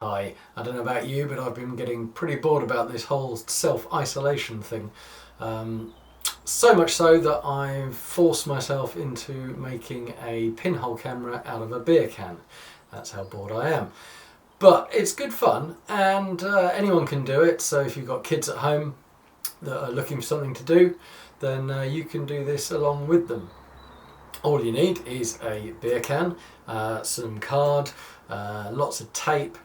I don't know about you, but I've been getting pretty bored about this whole self-isolation thing. So much so that I've forced myself into making a pinhole camera out of a beer can. That's how bored I am. But it's good fun, and anyone can do it. So if you've got kids at home that are looking for something to do, then you can do this along with them. All you need is a beer can, some card, lots of tape,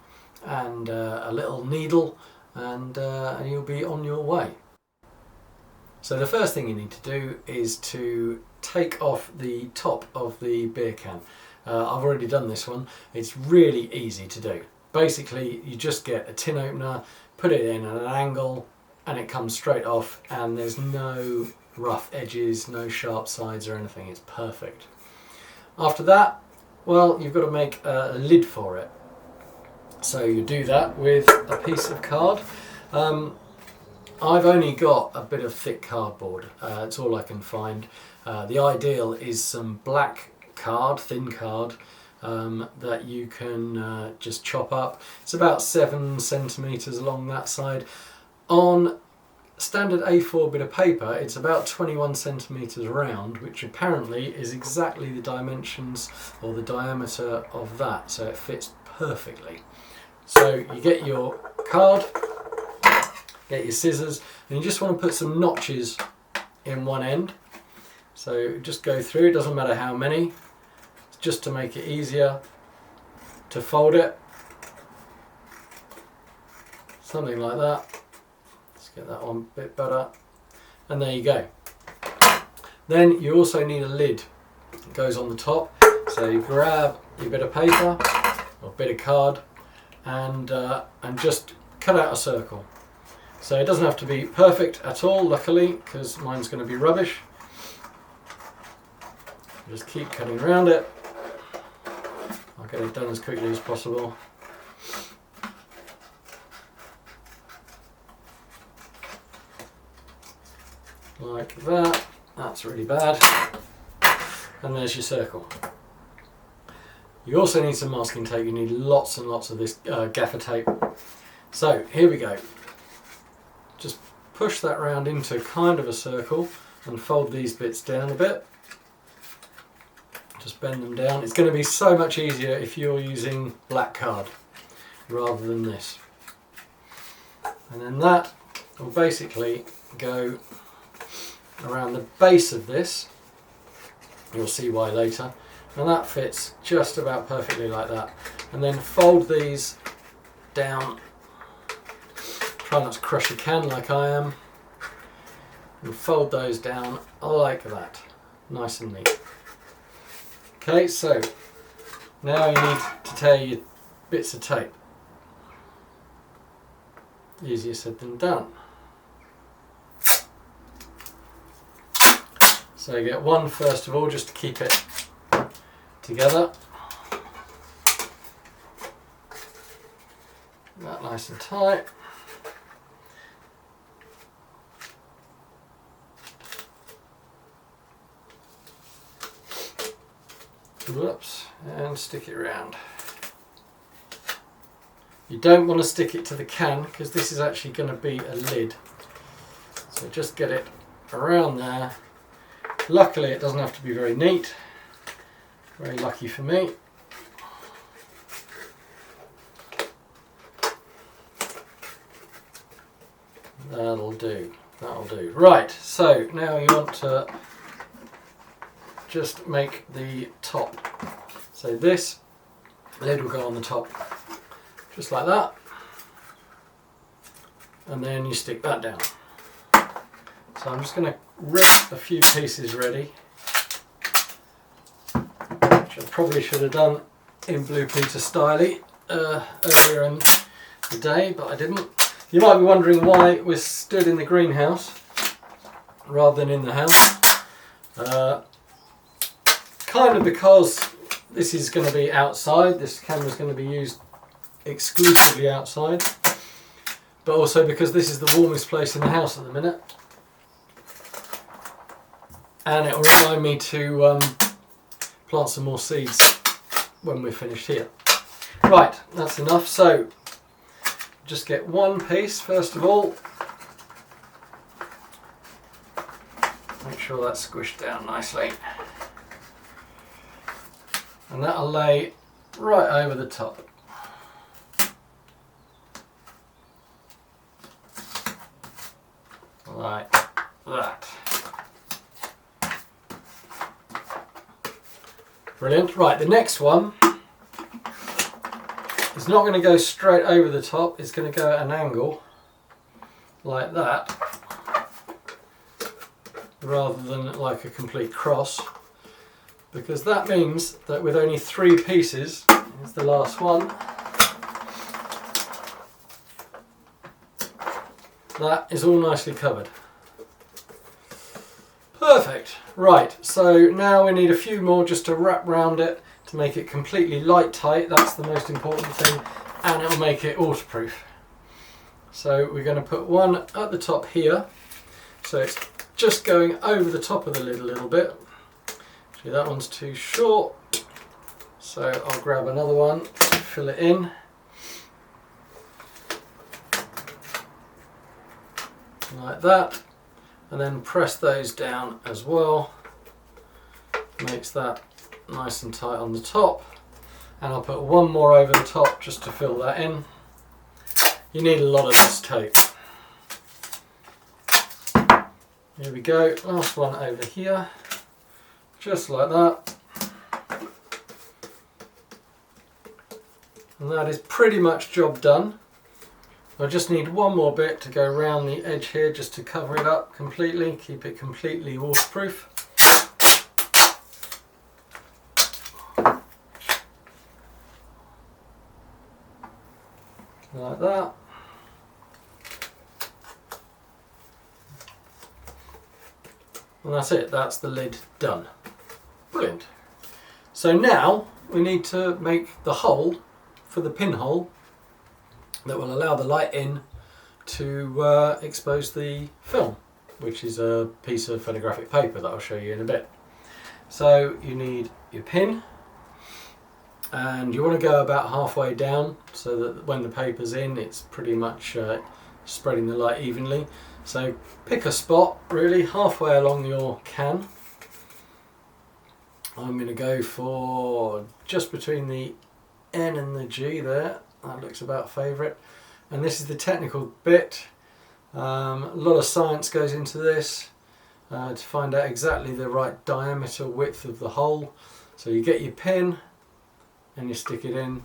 and a little needle, and you'll be on your way. So the first thing you need to do is to take off the top of the beer can. I've already done this one. It's really easy to do. Basically, you just get a tin opener, put it in at an angle, and it comes straight off, and there's no rough edges, no sharp sides or anything. It's perfect. After that, well, you've got to make a lid for it. So you do that with a piece of card. I've only got a bit of thick cardboard. It's all I can find. The ideal is some black card, thin card, that you can just chop up. It's about 7 centimetres along that side. On standard A4 bit of paper, it's about 21 centimetres round, which apparently is exactly the dimensions or the diameter of that, so it fits perfectly. So you get your card, get your scissors, and you just want to put some notches in one end. So just go through, it doesn't matter how many, just to make it easier to fold it. Something like that. Let's get that one a bit better. And there you go. Then you also need a lid. It goes on the top. So you grab your bit of paper or bit of card, and just cut out a circle. So it doesn't have to be perfect at all, luckily, because mine's going to be rubbish. Just keep cutting around it. I'll get it done as quickly as possible. Like that. That's really bad. And there's your circle. You also need some masking tape. You need lots and lots of this gaffer tape. So here we go. Just push that round into kind of a circle and fold these bits down a bit. Just bend them down. It's going to be so much easier if you're using black card rather than this. And then that will basically go around the base of this. You'll see why later. And that fits just about perfectly like that. And then fold these down. Try not to crush your can like I am. And fold those down like that. Nice and neat. Okay, so now you need to tear your bits of tape. Easier said than done. So you get one first of all, just to keep it together. That nice and tight. Whoops, and stick it around. You don't want to stick it to the can because this is actually going to be a lid. So just get it around there. Luckily it doesn't have to be very neat. Very lucky for me. That'll do. That'll do. Right, so now you want to just make the top. So this lid will go on the top, just like that. And then you stick that down. So I'm just going to rip a few pieces ready, which I probably should have done in Blue Peter style earlier in the day, but I didn't. You might be wondering why we're stood in the greenhouse rather than in the house. Kind of because this is going to be outside, this camera is going to be used exclusively outside, but also because this is the warmest place in the house at the minute. And it will remind me to plant some more seeds when we're finished here. Right, that's enough. So just get one piece first of all. Make sure that's squished down nicely. And that'll lay right over the top. Like that. Brilliant. Right, the next one is not going to go straight over the top, it's going to go at an angle like that, rather than like a complete cross, because that means that with only 3 pieces, here's the last one, that is all nicely covered. Perfect. Right, so now we need a few more just to wrap round it to make it completely light tight. That's the most important thing, and it'll make it waterproof. So we're going to put one at the top here, so it's just going over the top of the lid a little bit. Actually, that one's too short, so I'll grab another one to fill it in. Like that, and then press those down as well. Makes that nice and tight on the top, and I'll put one more over the top just to fill that in. You need a lot of this tape. Here we go, last one over here, just like that. And that is pretty much job done. I just need one more bit to go around the edge here just to cover it up completely, keep it completely waterproof. Like that. And that's it, that's the lid done. Brilliant. So now we need to make the hole for the pinhole that will allow the light in to expose the film, which is a piece of photographic paper that I'll show you in a bit. So you need your pin, and you want to go about halfway down so that when the paper's in it's pretty much spreading the light evenly. So pick a spot really halfway along your can. I'm going to go for just between the N and the G there. That looks about favourite. And this is the technical bit. A lot of science goes into this to find out exactly the right diameter width of the hole. So you get your pin and you stick it in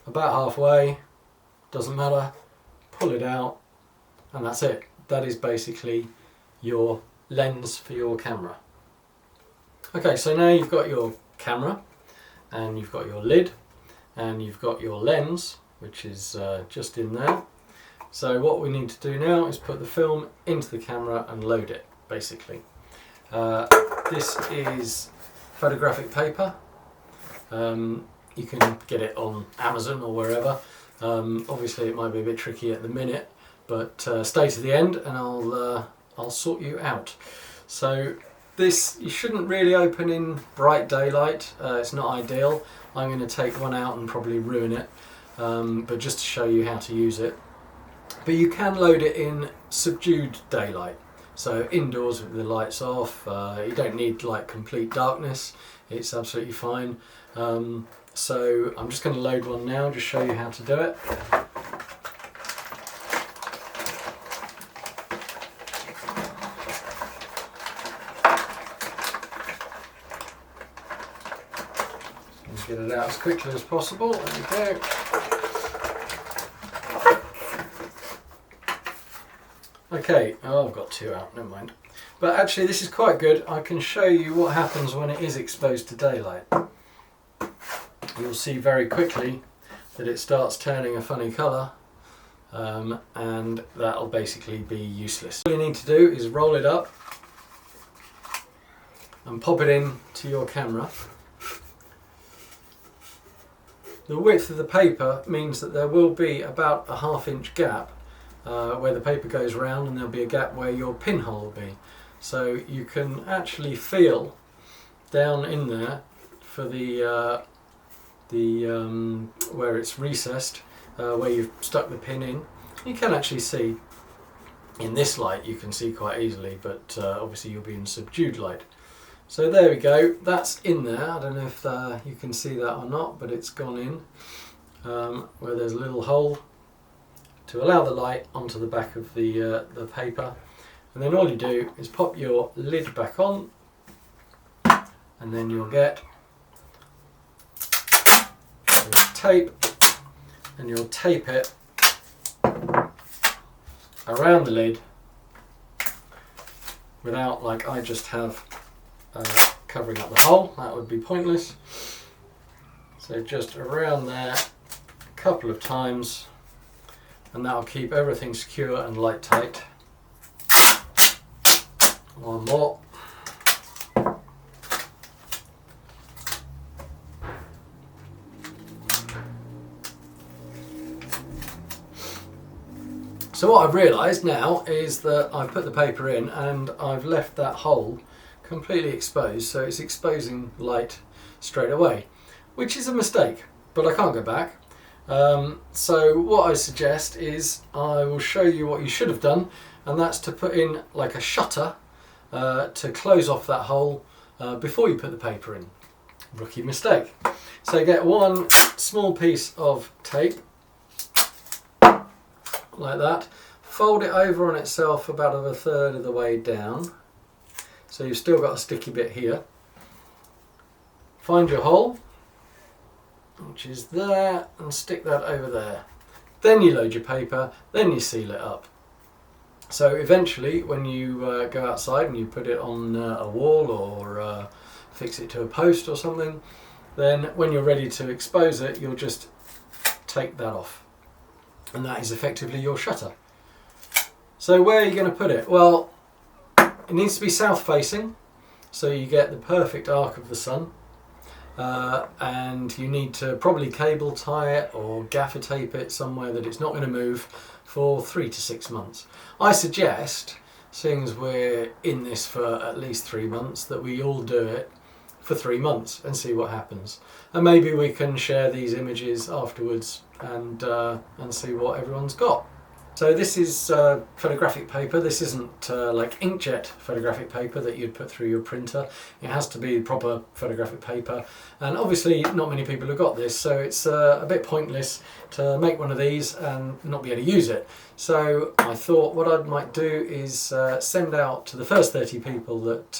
about halfway, doesn't matter, pull it out, and that's it. That is basically your lens for your camera. Okay, so now you've got your camera and you've got your lid and you've got your lens, which is just in there. So what we need to do now is put the film into the camera and load it, basically. This is photographic paper. You can get it on Amazon or wherever. Obviously it might be a bit tricky at the minute, but stay to the end and I'll sort you out. So this you shouldn't really open in bright daylight, it's not ideal. I'm going to take one out and probably ruin it, but just to show you how to use it. But you can load it in subdued daylight, so indoors with the lights off. You don't need like complete darkness, it's absolutely fine. So I'm just going to load one now, just show you how to do it. Get it out as quickly as possible. There we go. Okay, oh, I've got 2 out, never mind. But actually this is quite good. I can show you what happens when it is exposed to daylight. You'll see very quickly that it starts turning a funny colour, and that'll basically be useless. All you need to do is roll it up and pop it in to your camera. The width of the paper means that there will be about a ½ inch gap where the paper goes round, and there'll be a gap where your pinhole will be. So you can actually feel down in there for the where it's recessed, where you've stuck the pin in. You can actually see, in this light you can see quite easily, but obviously you'll be in subdued light. So there we go, that's in there. I don't know if you can see that or not, but it's gone in where there's a little hole to allow the light onto the back of the paper. And then all you do is pop your lid back on, and then you'll get tape, and you'll tape it around the lid without, like I just have, covering up the hole. That would be pointless. So just around there a couple of times, and that'll keep everything secure and light tight. One more. So what I've realised now is that I've put the paper in and I've left that hole completely exposed, so it's exposing light straight away, which is a mistake, but I can't go back. So what I suggest is I will show you what you should have done, and that's to put in like a shutter to close off that hole before you put the paper in. Rookie mistake. So get one small piece of tape like that, fold it over on itself about a third of the way down, so you've still got a sticky bit here. Find your hole, which is there, and stick that over there. Then you load your paper, then you seal it up. So eventually when you go outside and you put it on a wall or fix it to a post or something, then when you're ready to expose it, you'll just take that off. And that is effectively your shutter. So where are you going to put it? Well, it needs to be south facing, so you get the perfect arc of the sun. And you need to probably cable tie it or gaffer tape it somewhere that it's not going to move for 3 to 6 months. I suggest, seeing as we're in this for at least 3 months, that we all do it for 3 months and see what happens. And maybe we can share these images afterwards and see what everyone's got. So this is photographic paper. This isn't like inkjet photographic paper that you'd put through your printer. It has to be proper photographic paper, and obviously not many people have got this, so it's a bit pointless to make one of these and not be able to use it. So I thought what I might do is send out to the first 30 people that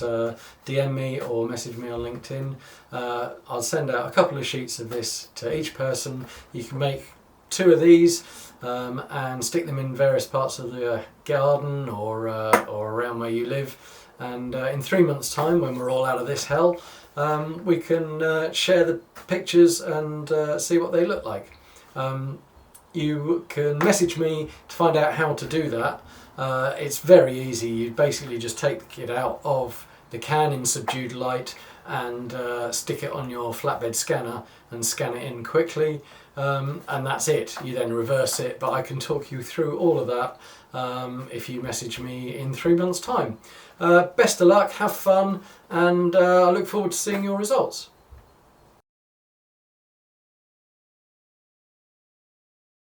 DM me or message me on LinkedIn. I'll send out a couple of sheets of this to each person. You can make 2 of these and stick them in various parts of the garden or around where you live, and in 3 months' time, when we're all out of this hell, we can share the pictures and see what they look like. You can message me to find out how to do that. It's very easy. You basically just take it out of the can in subdued light and stick it on your flatbed scanner and scan it in quickly, and that's it. You then reverse it, but I can talk you through all of that if you message me in 3 months' time. Best of luck, have fun, and I look forward to seeing your results.